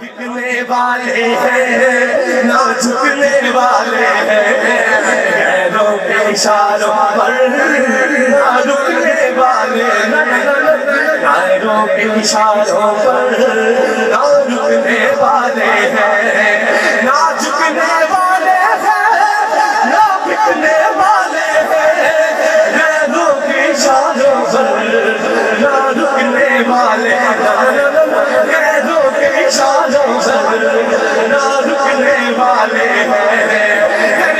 جھکنے والے ہیں نہ جھکنے والے ہیں، غیروں کے اشاروں پر نہ رکنے والے ہیں، غیروں کے اشاروں پر نہ رکنے والے ہیں، نہ جھکنے والے ہیں نہ بکنے والے ہیں، غیروں کے اشاروں پر نہ رکنے والے ہیں، غیروں کے اشاروں پر نہ رکنے والے ہیں۔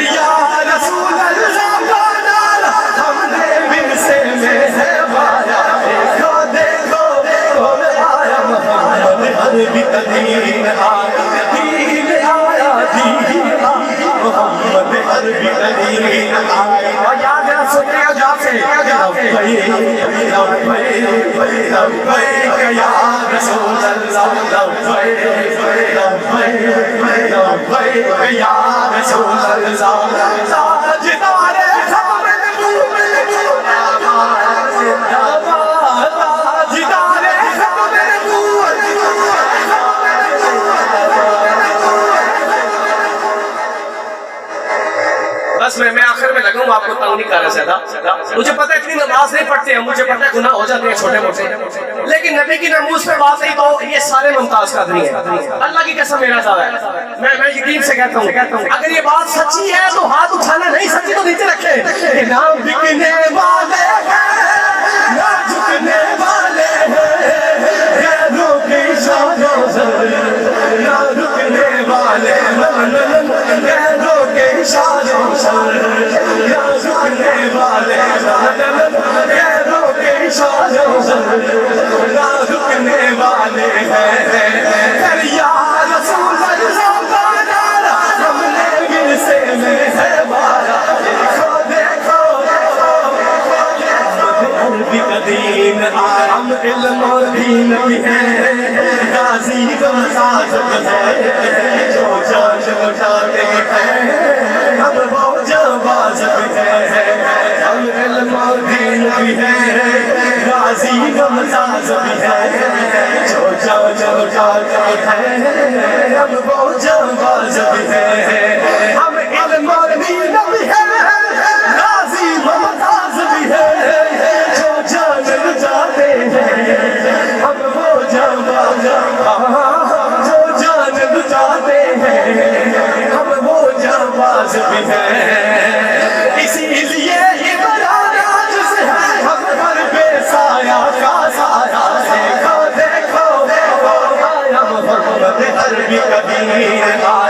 یا رسول اللہ کا نعرہ ہم نے ورثے میں ہے پایا، دیکھو دیکھو آیا محمد عربی تدین آیا، دین آیا دین آیا محمد عربی تدین آیا۔ اور یاد ہے سنتے ہیں جا سے لبیک لبیک یا رسول اللہ، لبیک لبیک لبیک یا رسول اللہ، تاجدار خبر بس میں آخر میں لگوں آپ کو تنگ نہیں کر رہا زیادہ، مجھے پتہ ہے اتنی نماز نہیں پڑھتے ہیں، مجھے پتہ ہے گناہ ہو جاتے ہیں چھوٹے موٹے، لیکن نبی کی ناموس پہ بات نہیں تو یہ سارے ممتاز قدری ہیں۔ اللہ کی قسم میرا ذرا ہے، میں یقین سے کہتا ہوں اگر یہ بات سچی ہے تو ہاتھ اٹھانا، نہیں سچی تو نیچے رکھے۔ نہ بکنے والے ہیں نہ جھکنے والے ہیں، غیروں کے اشاروں پر نہ رکنے والے ہیں، غیروں کے اشاروں پر نہ رکنے والے ہیں، غیروں کے اشاروں پر نہ رکنے والے ہیں۔ یا رسول اللہ کا نعرہ ہم نے ورثے میں ہے پایا، دیکھو دیکھو عربی کا دین آیا، ہم علم اور دین بھی ہیں، غازی کا مزاج بھی ہے، جو جان لوٹاتے ہیں ہم وہ جانباز بھی ہیں، ہم علم اور دین بھی ہیں، غازی کا مزاج بھی ہے، جو جان لوٹاتے ہیں ہم وہ جانباز بھی ہیں، ہم علم اور دین بھی ہیں، غازی ممتاز بھی ہے، جو جان لوٹاتے ہیں ہم وہ جانباز، جو جان لوٹاتے ہیں ہم وہ جانباز بھی ہیں۔ اسی لیے عمران عاجز ہے ہم پر بے سایہ کا سایہ، دیکھو دیکھو آیا محمد عربی کا دین آیا۔